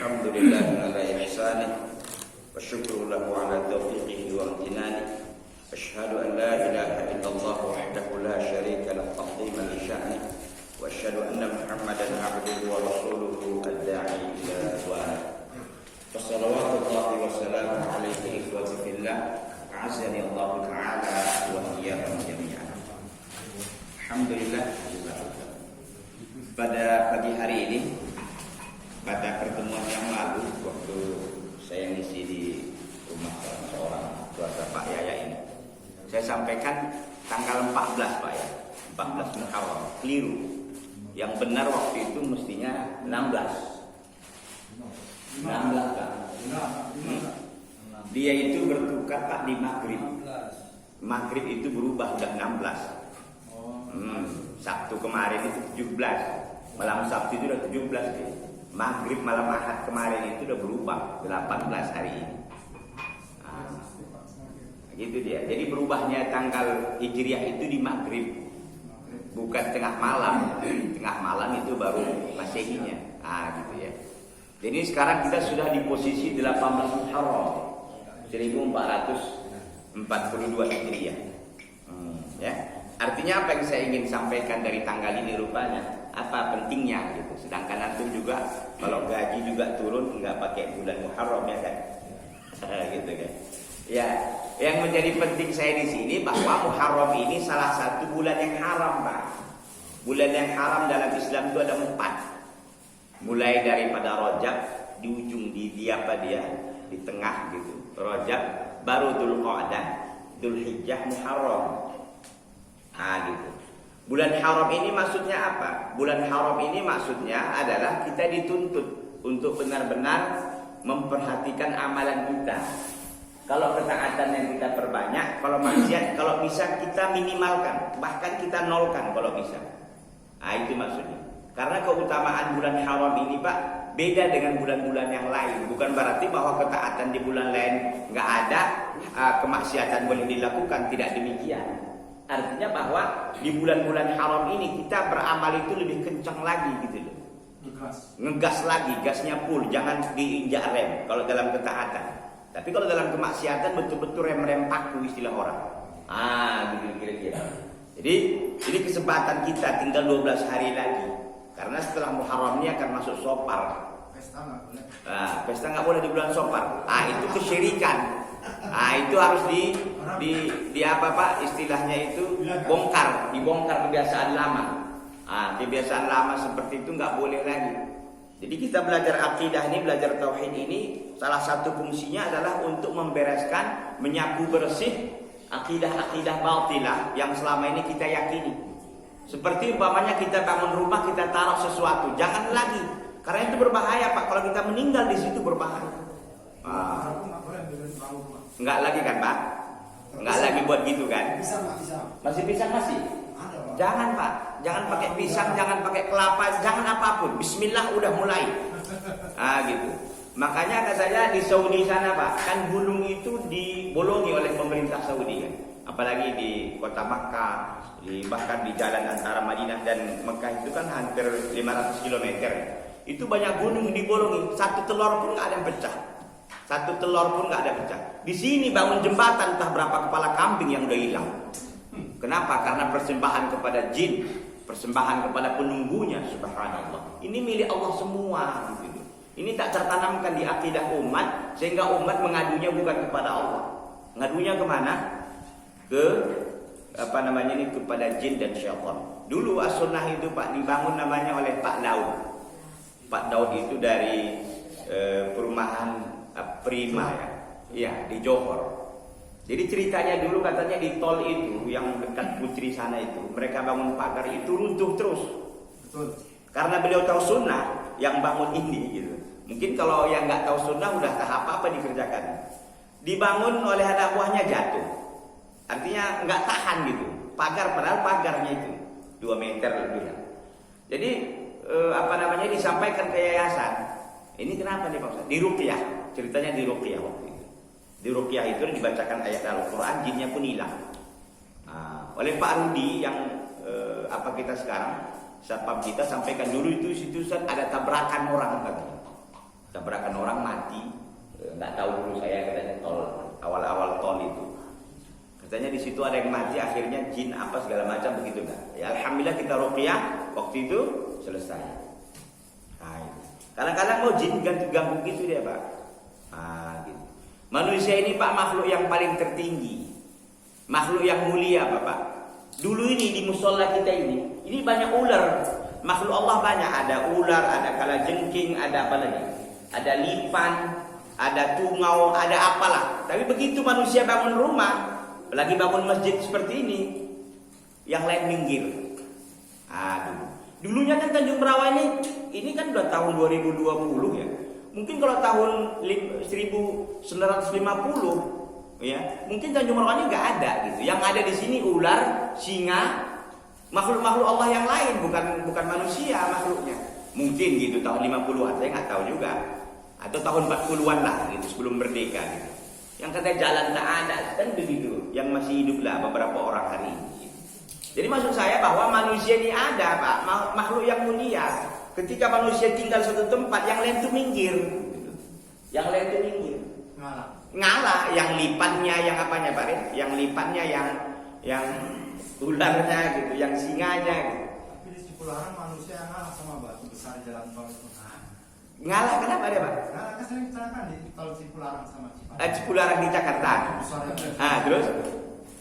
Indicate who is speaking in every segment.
Speaker 1: Alhamdulillah ala ihsanih wa syukru lahu ala taufiqihi wa amtinani. Asyhadu an la ilaha illallah wahdahu la syarika lahu ta'ziman li sya'ni wa asyhadu anna Muhammadan abduhu wa rasuluhu ad-da'i ila ridwan. Wassalawatullahi wa salamuhu alaihi ikhwati fillah. A'azzani Allah ta'ala wa iyyakum jami'an. Alhamdulillah. Pada pagi hari ini, pada pertemuan yang lalu, waktu saya ngisi di rumah seorang keluarga Pak Yaya ini, saya sampaikan tanggal 14 Pak ya, 14 Muharram, keliru. Yang benar waktu itu mestinya 16 Pak. Dia itu bertukar Pak di Maghrib. Maghrib itu berubah udah 16. Sabtu kemarin itu 17, malam Sabtu itu udah 17 deh. Maghrib malam Ahad kemarin itu udah berubah 18 hari ini. Gitu dia. Jadi berubahnya tanggal Hijriah itu di Maghrib, bukan tengah malam. Tengah malam itu baru Masehinya. Gitu ya. Jadi sekarang kita sudah di posisi 18 Muharram 1442 Hijriah. Ya. Artinya apa yang saya ingin sampaikan dari tanggal ini rupanya, apa pentingnya gitu. Sedangkan antum juga kalau gaji juga turun nggak pakai bulan Muharram ya kan, gitu kan. Ya, yang menjadi penting saya di sini bahwa Muharram ini salah satu bulan yang haram Pak. Bulan yang haram dalam Islam itu ada 4. Mulai daripada Rajab di ujung di apa dia di tengah gitu. Rajab, baru Dzulqa'dah, Dzulhijjah, Muharram. Gitu. Bulan haram ini maksudnya apa? Bulan haram ini maksudnya adalah kita dituntut untuk benar-benar memperhatikan amalan kita. Kalau ketaatan yang kita perbanyak, kalau maksiat, kalau bisa kita minimalkan, bahkan kita nolkan kalau bisa. Itu maksudnya. Karena keutamaan bulan haram ini Pak beda dengan bulan-bulan yang lain. Bukan berarti bahwa ketaatan di bulan lain nggak ada, kemaksiatan boleh dilakukan, tidak demikian. Artinya bahwa di bulan-bulan haram ini kita beramal itu lebih kencang lagi gitu loh. Ngegas lagi, gasnya full, jangan diinjak rem kalau dalam ketaatan. Tapi kalau dalam kemaksiatan betul-betul rem-rem paku istilah orang. Gitu kira-kira. Jadi ini kesempatan kita tinggal 12 hari lagi. Karena setelah Muharram ini akan masuk Safar. Pesta nggak boleh di bulan Safar. Itu kesyirikan. Itu harus di apa Pak istilahnya itu dibongkar kebiasaan lama. Kebiasaan lama seperti itu nggak boleh lagi. Jadi kita belajar akidah ini, belajar tauhid ini, salah satu fungsinya adalah untuk membereskan, menyapu bersih akidah-akidah batilah yang selama ini kita yakini. Seperti umpamanya kita bangun rumah, kita taruh sesuatu, jangan lagi, karena itu berbahaya Pak. Kalau kita meninggal di situ berbahaya. Enggak lagi kan Pak? Enggak lagi buat gitu kan? Masih pisang masih? Jangan Pak, jangan pakai pisang, jangan pakai kelapa, jangan apapun. Bismillah udah mulai. Gitu. Makanya kata saya di Saudi sana Pak, kan gunung itu dibolongi oleh pemerintah Saudi kan. Apalagi di kota Makkah, bahkan di jalan antara Madinah dan Mekah itu kan hampir 500 km. Itu banyak gunung dibolongi, satu telur pun nggak ada yang pecah. Satu telur pun nggak ada pecah. Di sini bangun jembatan entah berapa kepala kambing yang udah hilang. Kenapa? Karena persembahan kepada jin, persembahan kepada penunggunya, subhanallah. Ini milik Allah semua gitu. Ini tak tertanamkan di akidah umat sehingga umat mengadunya bukan kepada Allah. Ngadunya kemana? Kepada jin dan syaitan. Dulu as-sunnah itu Pak dibangun namanya oleh Pak Daud. Pak Daud itu dari perumahan Prima ya di Johor. Jadi ceritanya dulu katanya di tol itu yang dekat Putri sana itu mereka bangun pagar itu runtuh terus. Betul. Karena beliau tahu sunnah yang bangun ini gitu. Mungkin kalau yang nggak tahu sunnah udah tahap apa dikerjakan. Dibangun oleh anak buahnya jatuh. Artinya nggak tahan gitu. Pagar padahal pagarnya itu 2 meter lebih. Jadi disampaikan ke yayasan. Ini kenapa nih Pak Ustaz? Di Ruqyah. Ceritanya di Ruqyah waktu itu. Di Ruqyah itu dibacakan ayat Al-Quran, jinnya pun hilang. Oleh Pak Rudi yang kita sekarang, satpam kita sampaikan dulu itu situ ada tabrakan orang katanya. tabrakan orang mati. Nggak tahu dulu saya katanya tol awal-awal tol itu. Katanya di situ ada yang mati akhirnya jin apa segala macam begitu kan. Ya alhamdulillah kita ruqyah waktu itu selesai. Nah, kadang-kadang mau jin ganggu gitu dia Pak. Nah, gitu. Manusia ini Pak makhluk yang paling tertinggi, makhluk yang mulia Bapak. Dulu ini di musola kita ini banyak ular. Makhluk Allah banyak, ada ular, ada kalajengking, ada apa lagi? Ada lipan, ada tungau, ada apalah. Tapi begitu manusia bangun rumah, lagi bangun masjid seperti ini, yang lain minggir. Dulunya kan Tanjung Rawa ini kan udah tahun 2020 ya. Mungkin kalau tahun 1950 ya, mungkin Tanjung Rawa ini nggak ada gitu. Yang ada di sini ular, singa, makhluk-makhluk Allah yang lain, bukan manusia makhluknya. Mungkin gitu tahun 50-an, saya nggak tahu juga. Atau tahun 40-an lah gitu, sebelum merdeka gitu. Yang katanya jalan tak ada, kan begitu. Yang masih hidup lah beberapa orang hari ini. Jadi maksud saya bahwa manusia ini ada Pak, makhluk yang mulia. Ketika manusia tinggal suatu tempat, yang lain itu minggir. Yang lain itu minggir. Ngalah, yang lipannya, yang apanya Pak? Yang lipannya, yang ularnya gitu, yang singanya gitu.
Speaker 2: Tapi di Cipularang manusia yang ngalah sama batu besar jalan tol itu.
Speaker 1: Ngalah kenapa dia Pak?
Speaker 2: Ngalah kan sering kecelakaan di tol Cipularang sama Cipatat.
Speaker 1: Cipularang di Jakarta. Terus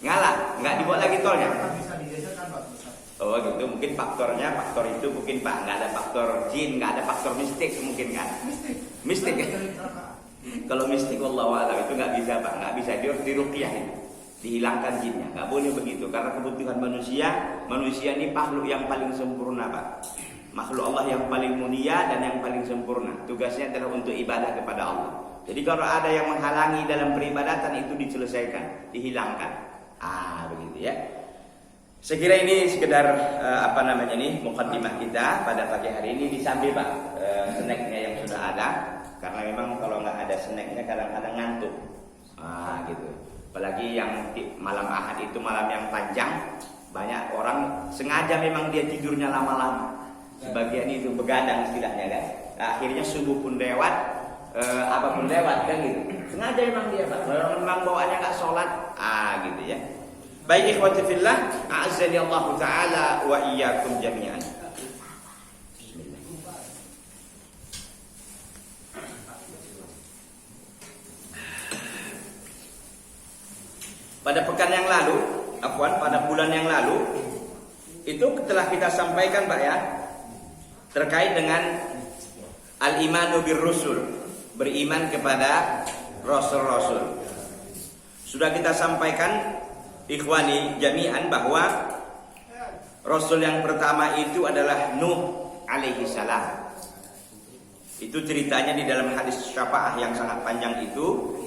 Speaker 1: ngalah, nggak dibuat lagi tolnya.
Speaker 2: Bisa digeserkan batu besar.
Speaker 1: Oh gitu, mungkin faktor itu mungkin Pak, nggak ada faktor jin, nggak ada faktor mistik mungkin kan? Mistik ya? Kalau mistik wallahu a'lam itu nggak bisa Pak, nggak bisa diruqyah itu. Dihilangkan jinnya, nggak boleh begitu karena kebutuhan manusia ini makhluk yang paling sempurna Pak, makhluk Allah yang paling mulia dan yang paling sempurna. Tugasnya adalah untuk ibadah kepada Allah. Jadi kalau ada yang menghalangi dalam peribadatan itu diselesaikan, dihilangkan. Begitu ya. Saya kira ini sekedar mukaddimah kita pada pagi hari ini. Disambil Pak snacknya yang sudah ada, karena memang kalau nggak ada snacknya kadang-kadang ngantuk. Gitu. Apalagi yang malam Ahad itu malam yang panjang, banyak orang sengaja memang dia tidurnya lama-lama. Sebagian itu begadang istilahnya kan. Akhirnya subuh pun lewat, apapun lewat kan gitu. Sengaja memang dia Pak. Memang bawaannya nggak sholat, gitu ya. Baik ikhwati fillah, a'azzani Allah Ta'ala wa iyyakum jami'an. Pada pekan yang lalu, pada bulan yang lalu, itu telah kita sampaikan Pak ya, terkait dengan al-imanu bir rusul, beriman kepada rasul-rasul. Sudah kita sampaikan ikhwani jami'an bahwa rasul yang pertama itu adalah Nuh alaihi salam. Itu ceritanya di dalam hadis syafaah yang sangat panjang itu.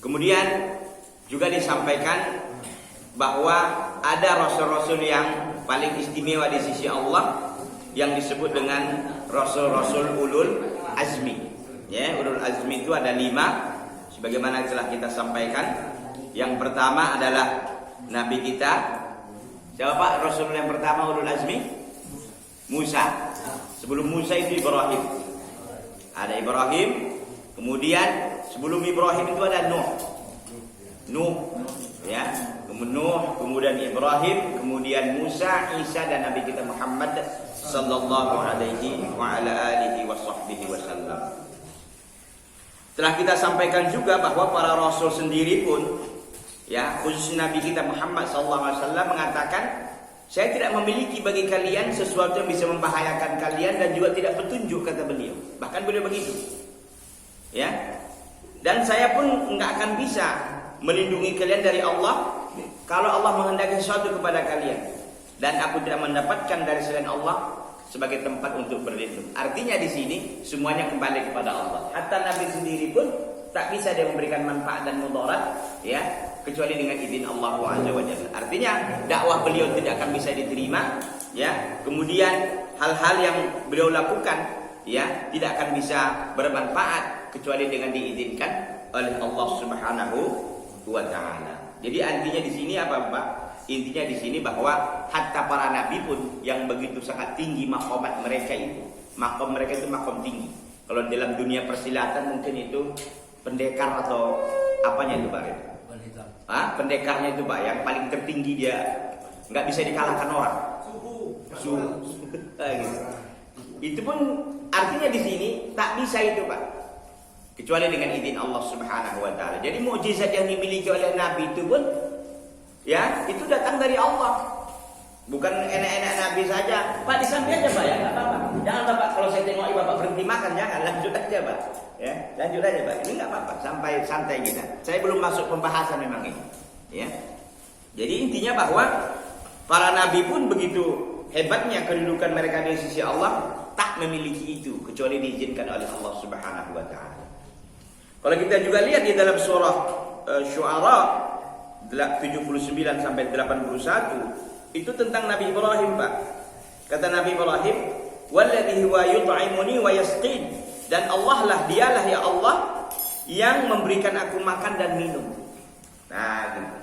Speaker 1: Kemudian juga disampaikan bahwa ada rasul-rasul yang paling istimewa di sisi Allah yang disebut dengan rasul-rasul ulul azmi. Ya, ulul azmi itu ada 5 sebagaimana telah kita sampaikan. Yang pertama adalah nabi kita. Siapa Pak rasul yang pertama ulul azmi? Musa. Sebelum Musa itu Ibrahim. Ada Ibrahim, kemudian sebelum Ibrahim itu ada Nuh, ya, kemudian Ibrahim, kemudian Musa, Isa dan Nabi kita Muhammad sallallahu alaihi wa ala alihi wasallam. Telah kita sampaikan juga bahwa para rasul sendiri pun, ya, khusus Nabi kita Muhammad sallallahu alaihi wasallam mengatakan, saya tidak memiliki bagi kalian sesuatu yang bisa membahayakan kalian dan juga tidak petunjuk, kata beliau. Bahkan beliau begitu, ya. Dan saya pun nggak akan bisa melindungi kalian dari Allah kalau Allah menghendaki sesuatu kepada kalian, dan aku tidak mendapatkan dari selain Allah sebagai tempat untuk berlindung. Artinya di sini semuanya kembali kepada Allah. Hatta Nabi sendiri pun tak bisa dia memberikan manfaat dan mudarat, ya, kecuali dengan izin Allah Azza wa Jalla. Artinya dakwah beliau tidak akan bisa diterima, ya. Kemudian hal-hal yang beliau lakukan, ya, tidak akan bisa bermanfaat kecuali dengan diizinkan oleh Allah Subhanahu wa ta'ala. Jadi artinya di sini apa Pak? Intinya di sini bahwa hatta para nabi pun yang begitu sangat tinggi maqamat mereka itu. Maqam mereka itu maqam tinggi. Kalau dalam dunia persilatan mungkin itu pendekar atau apanya itu Pak? Pendekarnya itu Pak, yang paling tertinggi dia nggak bisa dikalahkan orang. Suhu. Gitu. Itu pun artinya di sini tak bisa itu Pak, kecuali dengan izin Allah Subhanahu Wa Taala. Jadi mukjizat yang dimiliki oleh Nabi itu pun, ya itu datang dari Allah, bukan enak-enak Nabi saja. Pak di samping aja Pak ya, nggak apa-apa. Jangan Bapak kalau saya tengok Bapak berhenti makan, jangan, lanjut aja Pak. Ya, lanjut aja Pak. Ini nggak apa-apa, sampai santai kita. Saya belum masuk pembahasan memang ini. Ya, jadi intinya bahwa para nabi pun begitu hebatnya kedudukan mereka di sisi Allah, tak memiliki itu kecuali diizinkan oleh Allah Subhanahu Wa Taala. Kalau kita juga lihat di dalam surah Syu'ara 79 sampai 81, itu tentang Nabi Ibrahim Pak. Kata Nabi Ibrahim, "Walladzi huwa yut'imuni wa yasqin." Dan Allah lah, dialah ya Allah yang memberikan aku makan dan minum. Nah, gitu.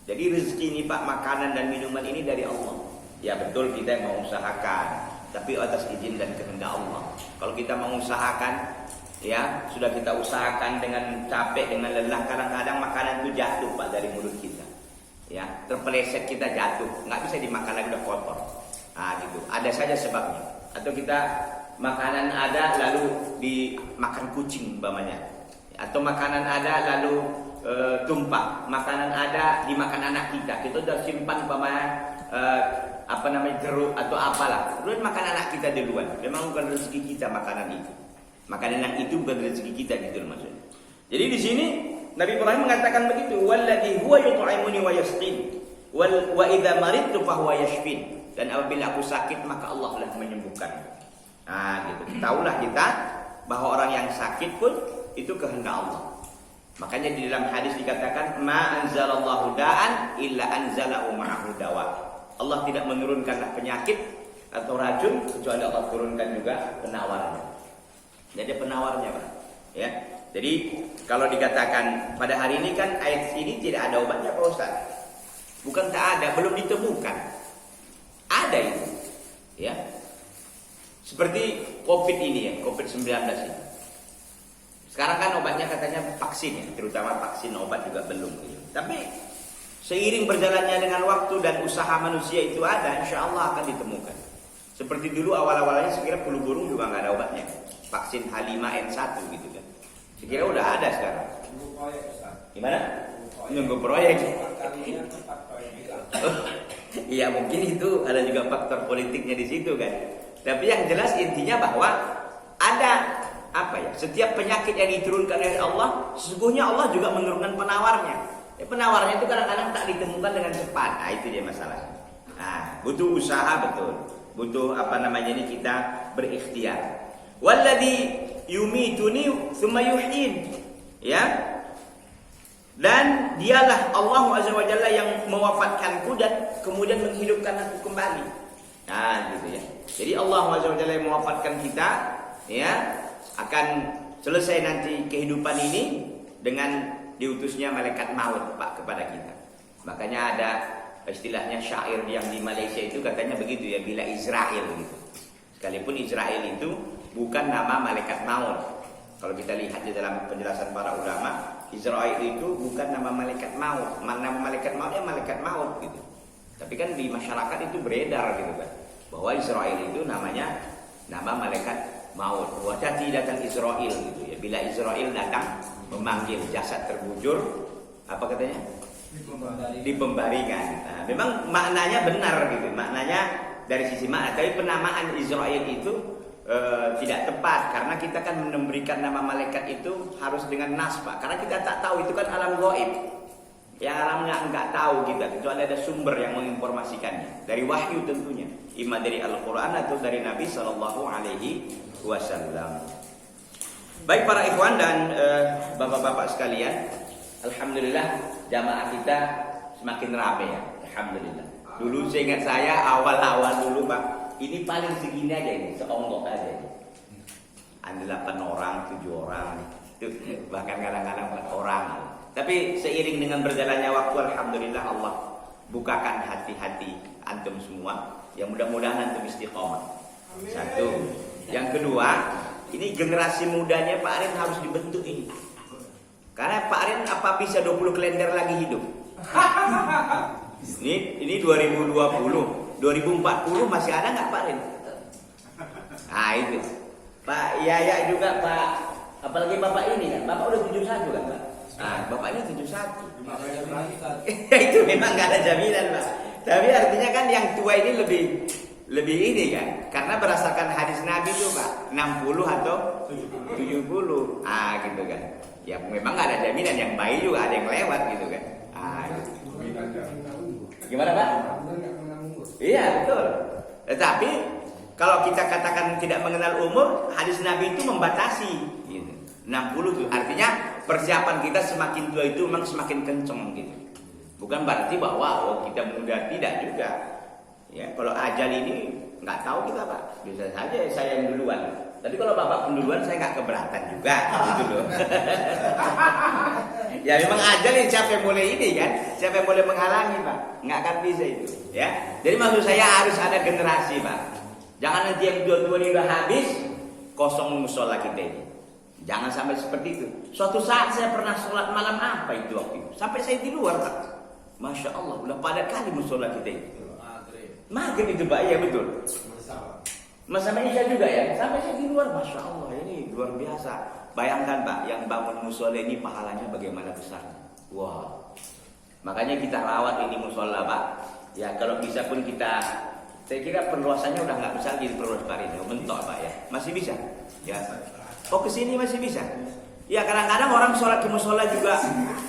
Speaker 1: Jadi rezeki ini Pak, makanan dan minuman ini dari Allah. Ya betul kita mau usahakan, tapi atas izin dan kehendak Allah. Kalau kita mau usahakan, ya sudah kita usahakan dengan capek, dengan lelah, kadang-kadang makanan itu jatuh Pak dari mulut kita. Ya, terpeleset kita jatuh, nggak bisa dimakan lagi, udah kotor. Nah, gitu. Ada saja sebabnya. Atau kita makanan ada lalu dimakan kucing umpamanya. Atau makanan ada lalu tumpah, makanan ada dimakan anak kita. Kita udah simpan umpamanya jeruk atau apalah. Kemudian makan anak kita duluan. Memang bukan rezeki kita makanan itu. Makanan yang itu bukan rezeki kita gitu maksudnya. Jadi di sini Nabi Ibrahim mengatakan begitu, "Walladzi huwa yut'imuni wa yasqin, wa idza maridtu fa huwa yashfin." Dan apabila aku sakit maka Allah lah menyembuhkan. Nah, gitu. Taulah kita bahwa orang yang sakit pun itu kehendak Allah. Makanya di dalam hadis dikatakan, "Ma anzalallahu da'an illa anzalahu ma'ahu dawa." Allah tidak menurunkan penyakit atau racun kecuali Allah turunkan juga penawarnya. Jadi penawarnya Pak. Ya. Jadi kalau dikatakan pada hari ini kan ayat ini tidak ada obatnya Pak Ustaz. Bukan tak ada, belum ditemukan. Ada itu. Ya. Seperti Covid ini ya, Covid-19 ini. Sekarang kan obatnya katanya vaksin ya, terutama vaksin, obat juga belum. Gitu. Tapi seiring berjalannya dengan waktu dan usaha manusia itu ada, insya Allah akan ditemukan. Seperti dulu awal-awalnya sekira flu burung juga nggak ada obatnya. Vaksin H5N1 gitu kan. Sekira udah ada sekarang. Gimana? Nunggu proyek. Iya mungkin itu ada juga faktor politiknya di situ kan. Tapi yang jelas intinya bahwa ada setiap penyakit yang diturunkan dari Allah, sesungguhnya Allah juga menurunkan penawarnya. Penawarnya itu kadang-kadang tak ditemukan dengan cepat. Nah, itu dia masalahnya. Nah, butuh usaha betul. Butuh ini kita berikhtiar. Walladzi yumituni tsumma yuhyin. Ya. Dan dialah Allah Azza wa Jalla yang mewafatkanku dan kemudian menghidupkan aku kembali. Nah, gitu ya. Jadi Allah Azza wa Jalla yang mewafatkan kita, ya, akan selesai nanti kehidupan ini dengan diutusnya malaikat maut Pak kepada kita. Makanya ada istilahnya syair yang di Malaysia itu katanya begitu ya, bila Israel gitu. Sekalipun Israel itu bukan nama malaikat maut. Kalau kita lihat di dalam penjelasan para ulama, Israel itu bukan nama malaikat maut. Nama malaikat mautnya malaikat maut gitu. Tapi kan di masyarakat itu beredar gitu kan, bahwa Israel itu namanya nama malaikat maut. Wajati datang Israel gitu ya. Bila Israel datang memanggil jasad terbujur, apa katanya? Dipembarikan. Nah, memang maknanya benar gitu. Maknanya dari sisi makna, tapi penamaan Israel itu tidak tepat karena kita kan memberikan nama malaikat itu harus dengan nas Pak. Karena kita tak tahu, itu kan alam gaib. Yang alamnya enggak tahu kita, kecuali ada sumber yang menginformasikannya. Dari wahyu tentunya, imma dari Al-Qur'an atau dari Nabi sallallahu alaihi wasallam. Baik para ikhwan dan bapak-bapak sekalian, alhamdulillah jamaah kita semakin ramai ya. Alhamdulillah. Dulu saya ingat awal-awal dulu Pak, ini paling segini aja ini, seonggok aja ini. Ada 8 orang, 7 orang, bahkan kadang-kadang 4 orang. Tapi seiring dengan berjalannya waktu, alhamdulillah Allah bukakan hati-hati antum semua. Yang mudah-mudahan antum istiqomah. Satu. Yang kedua, Ini generasi mudanya Pak Arin harus dibentuk ini. Karena Pak Arin apa bisa 20 kalender lagi hidup? Ini 2020, 2040 masih ada nggak Pak Arin? Nah itu. Pak Yaya juga Pak, apalagi Bapak ini kan, Bapak udah 71 kan Pak? Nah, Bapak ini 71. Itu memang nggak ada jaminan Pak. Tapi artinya kan yang tua ini lebih ini kan, karena berdasarkan hadis Nabi itu Pak, 60 atau 70. Ah gitu kan. Ya memang nggak ada jaminan, yang bayi juga ada yang lewat gitu kan. Ah, gitu. Gimana Pak? Iya betul. Tetapi kalau kita katakan tidak mengenal umur, hadis Nabi itu membatasi gitu. 60 itu artinya persiapan kita semakin tua itu memang semakin kenceng gitu. Bukan berarti bahwa kita muda, tidak juga. Ya, kalau ajal ini nggak tahu kita Pak. Bisa saja saya yang duluan. Tapi kalau Bapak penduluan saya nggak keberatan juga gitu loh. Ya memang ajal ini siapa yang boleh ini kan? Siapa yang boleh menghalangi Pak? Nggak akan bisa itu. Ya. Jadi maksud saya harus ada generasi Pak. Jangan nanti yang tua-tua ini udah habis kosong musola kita ini. Jangan sampai seperti itu. Suatu saat saya pernah sholat malam apa itu waktu itu? Sampai saya di luar Pak. Masya Allah, udah padat kali musola kita ini. Maghrib itu Pak, iya betul. Masa Isya juga ya. Sampai saya di luar, Masya Allah ini luar biasa. Bayangkan Pak, yang bangun musola ini pahalanya bagaimana besar. Wah. Makanya kita rawat ini musola Pak. Ya kalau bisa pun kita, saya kira perluasannya udah nggak besar jadi perluas Pak ini, mentok Pak ya. Masih bisa. Ya. Oh kesini masih bisa. Ya kadang-kadang orang sholat ke musola juga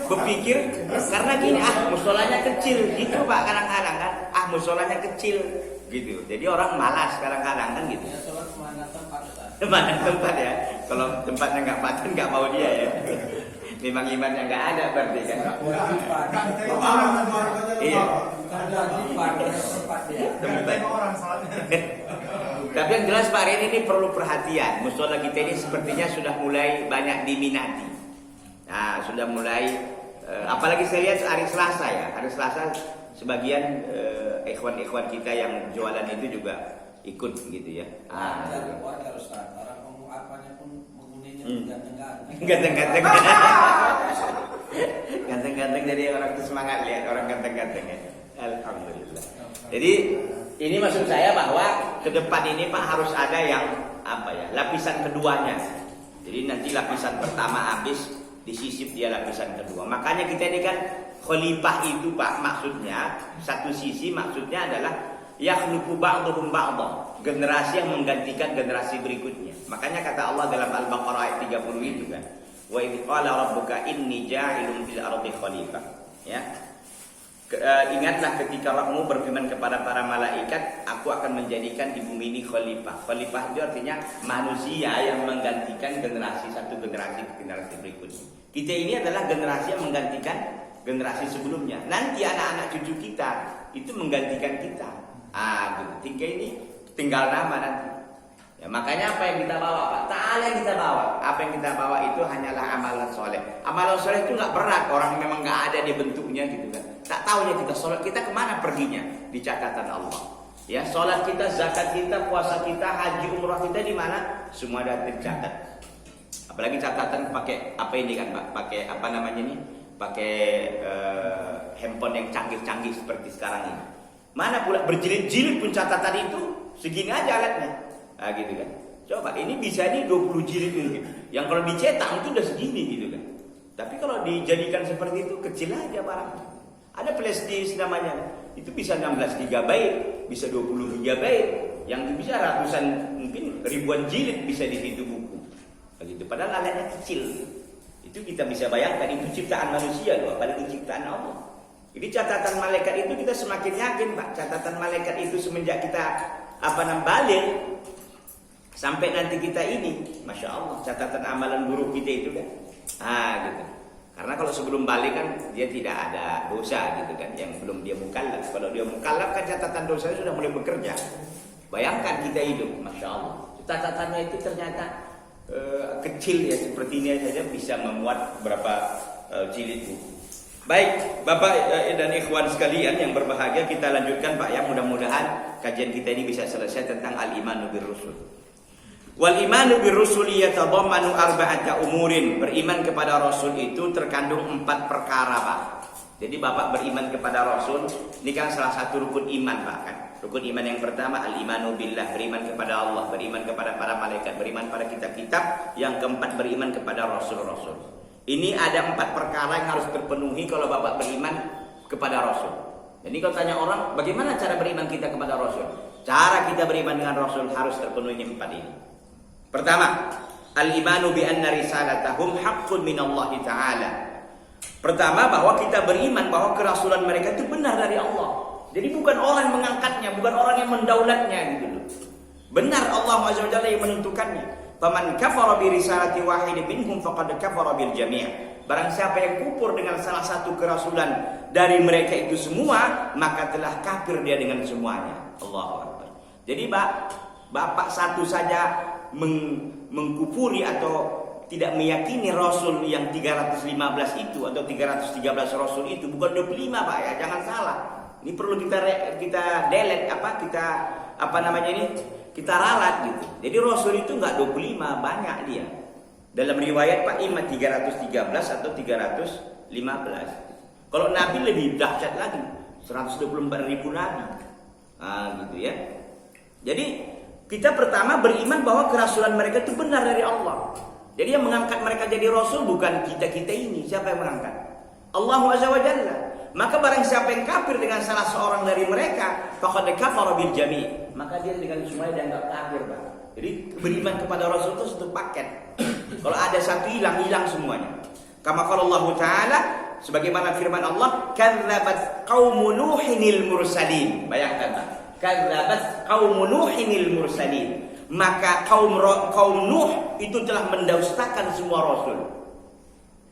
Speaker 1: berpikir karena gini, musolanya kecil gitu Pak kadang-kadang kan, musolanya kecil gitu. Jadi orang malas kadang-kadang kan gitu.
Speaker 3: Ya, sholat mana tempat Ustaz?
Speaker 1: Mana tempat ya? Kalau tempatnya nggak paten nggak mau dia ya. Memang imannya nggak ada berarti kan. Iya. Tapi yang jelas Pak Rin ini perlu perhatian. Musola kita ini sepertinya sudah mulai banyak diminati. Nah, sudah mulai apalagi saya lihat hari Selasa ya. Hari Selasa sebagian ikhwan-ikhwan kita yang jualan itu juga ikut gitu ya.
Speaker 3: Wajar Ustaz. Orang ngomong apanya pun menghuninya ganteng-ganteng.
Speaker 1: Ganteng-ganteng. Ganteng-ganteng jadi orang itu semangat lihat orang ganteng-ganteng ya. Alhamdulillah. Jadi ini maksud saya bahwa ke depan ini Pak harus ada yang apa ya, lapisan keduanya. Jadi nanti lapisan pertama habis disisip dia lapisan kedua. Makanya kita ini kan khalifah itu Pak maksudnya satu sisi maksudnya adalah yakhluqu ba'dhum ba'dha, generasi yang menggantikan generasi berikutnya. Makanya kata Allah dalam Al-Baqarah ayat 30 itu kan, wa idz qala rabbuka inni ja'ilun fil ardi khalifah. Ya. Ingatlah ketika Rabbmu berfirman kepada para malaikat, aku akan menjadikan di bumi ini khalifah. Khalifah itu artinya manusia yang menggantikan generasi satu generasi ke generasi berikutnya. Kita ini adalah generasi yang menggantikan generasi sebelumnya. Nanti anak-anak cucu kita itu menggantikan kita. Tinggal nama nanti. Ya, makanya apa yang kita bawa Pak? Ta'ala yang kita bawa. Apa yang kita bawa itu hanyalah amalan soleh. Amalan soleh itu nggak berat. Orang memang nggak ada di bentuknya gitu kan. Tak tahunya kita sholat kita kemana perginya di catatan Allah. Ya sholat kita, zakat kita, puasa kita, haji umrah kita di mana? Semua ada tercatat. Apalagi catatan pakai apa ini kan Pak? Pakai apa namanya ini? Pakai handphone yang canggih-canggih seperti sekarang ini. Mana pula berjilid-jilid pun catatan itu segini aja alatnya. Nah gitu kan. Coba ini bisa nih 20 jilid ini. Yang kalau dicetak itu udah segini gitu kan. Tapi kalau dijadikan seperti itu kecil aja barangnya. Ada flash disk namanya. Itu bisa 16 GB, bisa 20 GB, yang bisa ratusan mungkin ribuan jilid bisa di situ buku. Begitu. Padahal alatnya kecil. Itu kita bisa bayangkan itu ciptaan manusia loh, apalagi ciptaan Allah. Jadi catatan malaikat itu kita semakin yakin Pak. Catatan malaikat itu semenjak kita balik sampai nanti kita ini, Masya Allah, catatan amalan buruk kita itu kan, gitu. Karena kalau sebelum balik kan dia tidak ada dosa gitu kan, yang belum dia mukallaf. Kalau dia mukallaf kan catatan dosanya sudah mulai bekerja. Bayangkan kita hidup, Masya Allah. Catatannya itu ternyata kecil ya, seperti ini saja bisa memuat berapa jilid buku. Baik, Bapak dan ikhwan sekalian yang berbahagia, kita lanjutkan Pak ya. Mudah-mudahan kajian kita ini bisa selesai tentang al-imanu bir rusul. Wal imanu birrusuli yatadammanu arba'ata umurin. Beriman kepada Rasul itu terkandung 4 perkara, Pak. Jadi Bapak beriman kepada Rasul, ini kan salah satu rukun iman, Pak, kan. Rukun iman yang pertama al-imanu billah, beriman kepada Allah, beriman kepada para malaikat, beriman pada kitab-kitab. Yang keempat beriman kepada Rasul-Rasul. Ini ada 4 perkara yang harus terpenuhi kalau Bapak beriman kepada Rasul. Jadi kalau tanya orang, bagaimana cara beriman kita kepada Rasul? Cara kita beriman dengan Rasul harus terpenuhi 4 ini. Pertama, al-imanu bi anna risalatahum haqqun minallahi ta'ala. Pertama, bahwa kita beriman bahwa kerasulan mereka itu benar dari Allah. Jadi bukan orang yang mengangkatnya, bukan orang yang mendaulatnya gitu loh. Benar Allah Azza wa Jalla yang menentukannya. Faman kafara bi risalati wahidin minhum faqad kafara bil jami'. Barang siapa yang kufur dengan salah satu kerasulan dari mereka itu semua, maka telah kafir dia dengan semuanya. Allahu Akbar. Jadi Bapak satu saja mengkufuri atau tidak meyakini Rasul yang 315 itu atau 313 Rasul itu, bukan 25, Pak, ya, jangan salah. Ini perlu kita delete kita ralat gitu. Jadi Rasul itu enggak 25, banyak dia. Dalam riwayat Pak Imam 313 atau 315. Kalau Nabi lebih dahsyat lagi, 124.000 Nabi. Gitu ya. Jadi kita pertama beriman bahwa kerasulan mereka itu benar dari Allah. Jadi yang mengangkat mereka jadi Rasul bukan kita-kita ini. Siapa yang mengangkat? Allah Azza wa Jalla. Maka barang siapa yang kafir dengan salah seorang dari mereka, faqad kafara bil jami', maka dia dengan semuanya dianggap kafir, Pak. Jadi beriman kepada Rasul itu satu paket. Kalau ada satu hilang semuanya. Kama qala Allah Ta'ala, sebagaimana firman Allah, kadzabat qaumu nuhinil mursalin. Bayangkan, Pak. Kadzabat qaumu nuhinil mursalin. Maka kaum Nuh itu telah mendustakan semua Rasul.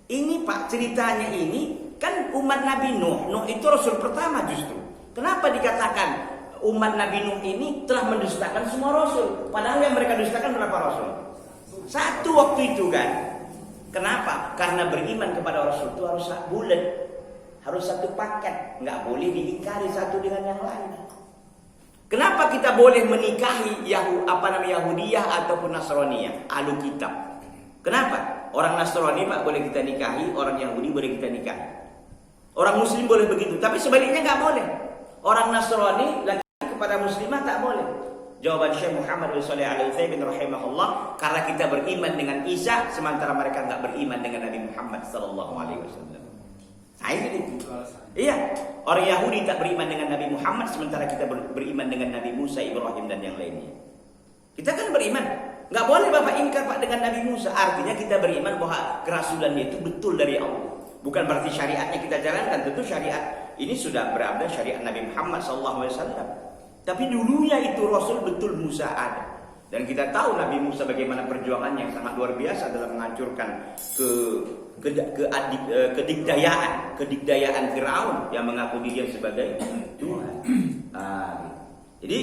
Speaker 1: Ini, Pak, ceritanya ini kan umat Nabi Nuh. Nuh itu Rasul pertama justru. Kenapa dikatakan umat Nabi Nuh ini telah mendustakan semua Rasul? Padahal yang mereka dustakan berapa Rasul? Satu waktu itu kan. Kenapa? Karena beriman kepada Rasul itu harus bulat, harus satu paket, nggak boleh diingkari satu dengan yang lain. Kenapa kita boleh menikahi Yahudiyah ataupun Nasraniyah, ahlu kitab? Kenapa? Orang Nasrani, Pak, boleh kita nikahi, orang Yahudi boleh kita nikahi. Orang Muslim boleh begitu, tapi sebaliknya nggak boleh. Orang Nasrani laki kepada Muslimah tak boleh. Jawaban Syekh Muhammad bin Shalih Al-Utsaimin rahimahullah, karena kita beriman dengan Isa sementara mereka nggak beriman dengan Nabi Muhammad sallallahu alaihi wasallam. Iya, orang Yahudi tak beriman dengan Nabi Muhammad sementara kita beriman dengan Nabi Musa, Ibrahim dan yang lainnya. Kita kan beriman. Nggak boleh Bapak ingkar, Pak, dengan Nabi Musa. Artinya kita beriman bahwa kerasulannya itu betul dari Allah. Bukan berarti syariatnya kita jalankan. Tentu syariat ini sudah berada syariat Nabi Muhammad SAW. Tapi dulunya itu Rasul betul Musa ada. Dan kita tahu Nabi Musa bagaimana perjuangannya yang sangat luar biasa dalam menghancurkan kedikdayaan Firaun yang mengaku diri sebagai Tuhan. Jadi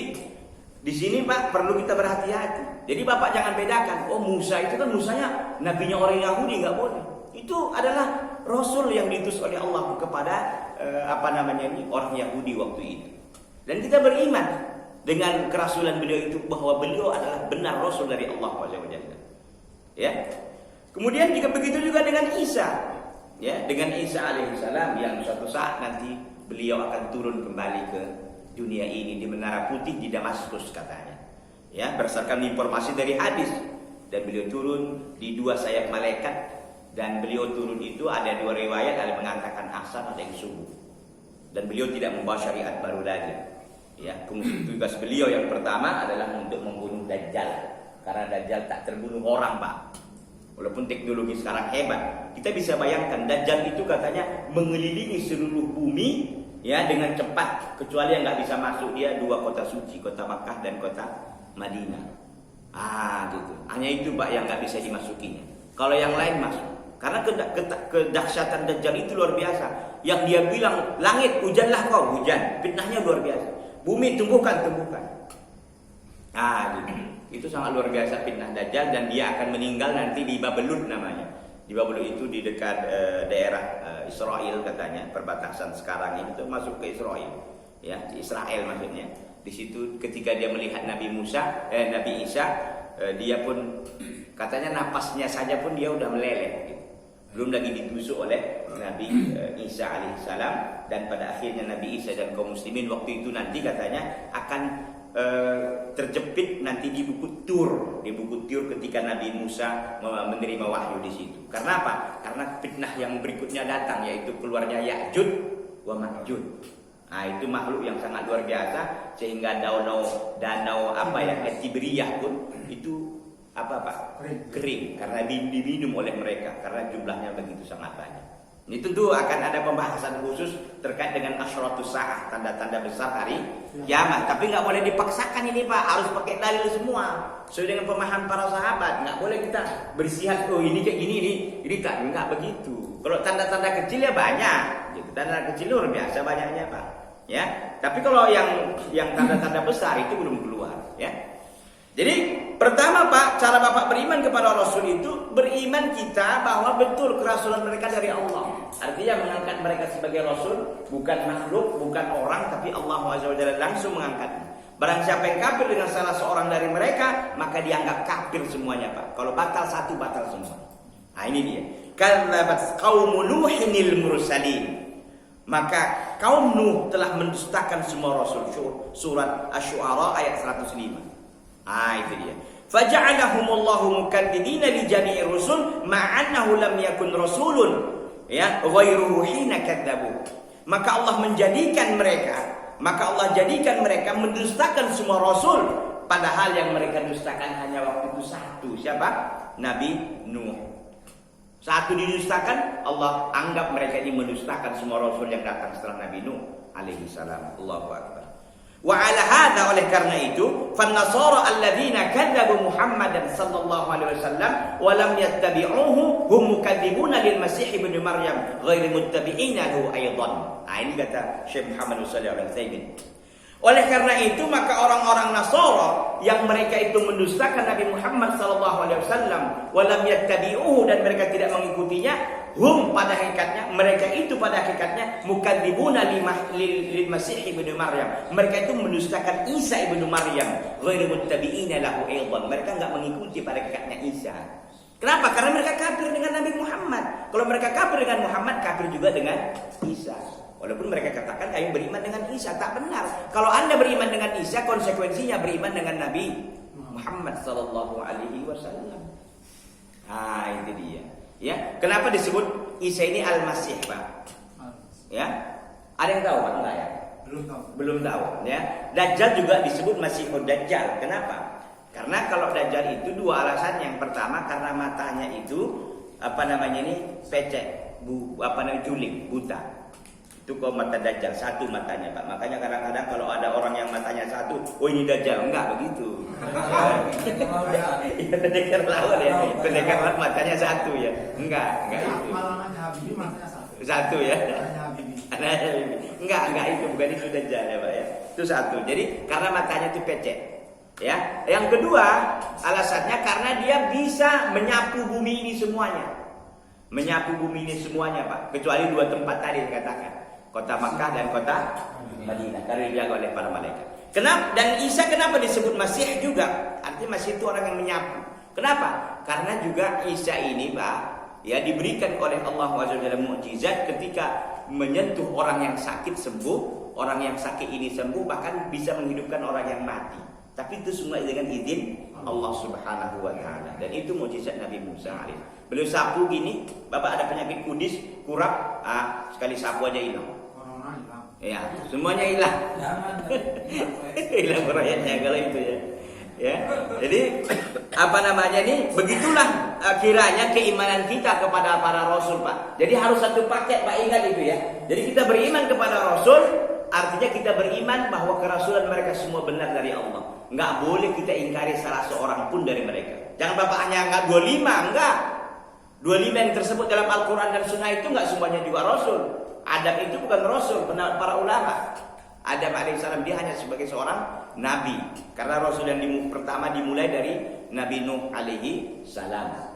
Speaker 1: di sini, Pak, perlu kita berhati-hati. Jadi Bapak jangan bedakan. Oh, Musa itu kan Musanya nabinya orang Yahudi, nggak boleh. Itu adalah Rasul yang diutus oleh Allah kepada orang Yahudi waktu itu. Dan kita beriman dengan kerasulan beliau itu bahwa beliau adalah benar Rasul dari Allah Subhanahu. Ya. Kemudian juga begitu juga dengan Isa. Ya, dengan Isa alaihissalam yang suatu saat nanti beliau akan turun kembali ke dunia ini di Menara Putih di Damaskus katanya. Ya, berdasarkan informasi dari hadis. Dan beliau turun di 2 sayap malaikat. Dan beliau turun itu ada 2 riwayat, ada yang mengatakan ahsan, ada yang subuh. Dan beliau tidak membawa syariat baru lagi. Ya, tugas beliau yang pertama adalah untuk membunuh Dajjal. Karena Dajjal tak terbunuh orang, Pak. Walaupun teknologi sekarang hebat, kita bisa bayangkan Dajjal itu katanya mengelilingi seluruh bumi ya dengan cepat, kecuali yang nggak bisa masuk dia 2 kota suci, kota Makkah dan kota Madinah. Gitu. Hanya itu, Pak, yang nggak bisa dimasukinya. Kalau yang lain masuk. Karena kedahsyatan Dajjal itu luar biasa. Yang dia bilang, langit hujanlah kau, hujan. Fitnahnya luar biasa. Bumi tumbuhkan. Gitu. Itu sangat luar biasa fitnah Dajjal, dan dia akan meninggal nanti di Babelon namanya. Di Babelon itu di dekat daerah Israel katanya, perbatasan sekarang ini itu masuk ke Israel. Ya, di Israel maksudnya. Di situ ketika dia melihat Nabi Isa, dia pun katanya napasnya saja pun dia udah meleleh gitu. Belum lagi ditusuk oleh Nabi Isa alaihissalam, dan pada akhirnya Nabi Isa dan kaum muslimin waktu itu nanti katanya akan terjepit nanti di buku Tur, ketika Nabi Musa menerima wahyu di situ. Karena apa? Karena fitnah yang berikutnya datang, yaitu keluarnya Ya'juj wa Ma'juj. Nah, itu makhluk yang sangat luar biasa, sehingga danau apa ya, Tiberiyah pun itu apa Pak? Kering karena diminum oleh mereka karena jumlahnya begitu sangat banyak. Ini tentu akan ada pembahasan khusus terkait dengan asyratus saah, tanda-tanda besar hari kiamat. Tapi nggak boleh dipaksakan ini Pak, harus pakai dalil semua sesuai dengan pemahaman para sahabat. Nggak boleh kita bersihat, oh ini kayak gini ini tak, nggak begitu. Kalau tanda-tanda kecil ya banyak, gitu. Tanda kecil luar biasa banyaknya Pak. Ya, tapi kalau yang tanda-tanda besar itu belum keluar, ya. Jadi pertama Pak, cara Bapak beriman kepada Rasul itu beriman kita bahwa betul kerasulan mereka dari Allah. Artinya mengangkat mereka sebagai Rasul, bukan makhluk, bukan orang, tapi Allah SWT langsung mengangkatnya. Barang siapa yang kafir dengan salah seorang dari mereka, maka dianggap kafir semuanya Pak. Kalau batal satu, batal semua. Nah ini dia. Kadzabat qaum Nuhinil mursalin. Maka kaum Nuh telah mendustakan semua Rasul. Surat Asy-Syu'ara ayat 105. Itu dia. Faja'alahumullahu mukadzibina li jami'ir rusul ma'annahu lam yakun rasulun ya ghairuhu hina kadzabu. Maka Allah jadikan mereka mendustakan semua rasul, padahal yang mereka dustakan hanya waktu itu satu. Siapa? Nabi Nuh. Satu didustakan, Allah anggap mereka ini mendustakan semua rasul yang datang setelah Nabi Nuh alaihi salam. Allahu akbar. Wa ala hadza, oleh karena itu, fan-nasara alladzina kadzabu Muhammadan sallallahu alaihi wasallam wa lam yattabi'uhu hum mukadzibuna lil Masih ibnu Maryam ghairu muttabi'ina lahu aidan. Ini kata Syekh Muhammad sallallahu alaihi wasallam. Oleh karena itu maka orang-orang Nasara yang mereka itu mendustakan Nabi Muhammad sallallahu alaihi wasallam wa lam yattabi'uhu, dan mereka tidak mengikutinya, hum, pada hakikatnya mereka itu pada hakikatnya mukadzibuna lil Masih ibnu Maryam. Mereka itu mendustakan Isa ibnu Maryam ghairu muttabi'ina lahu aidan. Mereka enggak mengikuti pada hakikatnya Isa. Kenapa? Karena mereka kafir dengan Nabi Muhammad. Kalau mereka kafir dengan Muhammad, kafir juga dengan Isa. Walaupun mereka katakan kami beriman dengan Isa, tak benar. Kalau Anda beriman dengan Isa, konsekuensinya beriman dengan Nabi Muhammad sallallahu alaihi wasallam. Itu dia. Ya, kenapa disebut Isa ini Al-Masih, Pak? Ya. Ada yang tahu, Pak? Enggak ya? Belum tahu, ya. Dajjal juga disebut Masihud Dajjal. Kenapa? Karena kalau Dajjal itu dua alasan. Yang pertama karena matanya itu pecek, juling, buta. Itu kok mata Dajjal, satu matanya Pak. Makanya kadang-kadang kalau ada orang yang matanya satu, oh ini Dajjal, enggak begitu. Ya pendekar lawan ya, pendekar lawan matanya satu ya. Enggak itu.
Speaker 2: Malamnya Habibie matanya satu.
Speaker 1: Satu ya.
Speaker 2: Habibie.
Speaker 1: Enggak itu, bukan itu Dajjal ya Pak ya. Itu satu. Jadi karena matanya itu pecek. Ya. Yang kedua, alasannya karena dia bisa menyapu bumi ini semuanya. Menyapu bumi ini semuanya Pak, kecuali dua tempat tadi dikatakan, kota Makkah dan kota Madinah, karena dijaga oleh para malaikat. Kenapa? Dan Isa kenapa disebut Masih juga? Artinya Masih itu orang yang menyapu. Kenapa? Karena juga Isa ini Pak, ya diberikan oleh Allah SWT mukjizat ketika menyentuh orang yang sakit sembuh, orang yang sakit ini sembuh, bahkan bisa menghidupkan orang yang mati. Tapi itu semua dengan izin Allah Subhanahu wa taala. Dan itu mukjizat Nabi Musa alaihi. Beliau sapu gini, Bapak ada penyakit kudis, kurap, sekali sapu aja hilang.
Speaker 2: Corona hilang.
Speaker 1: Ya, semuanya hilang. Hilang rakyatnya kalau itu ya. Ya. Jadi begitulah kiranya keimanan kita kepada para rasul, Pak. Jadi harus satu paket, Pak, ingat itu ya. Jadi kita beriman kepada rasul, artinya kita beriman bahwa kerasulan mereka semua benar dari Allah. Enggak boleh kita ingkari salah seorang pun dari mereka. Jangan Bapak hanya anggap 25, enggak. 25 yang tersebut dalam Al-Quran dan Sunnah itu enggak semuanya juga Rasul. Adam itu bukan Rasul, pendapat para ulama. Adam alaihissalam dia hanya sebagai seorang Nabi. Karena Rasul yang pertama dimulai dari Nabi Nuh alaihi salam.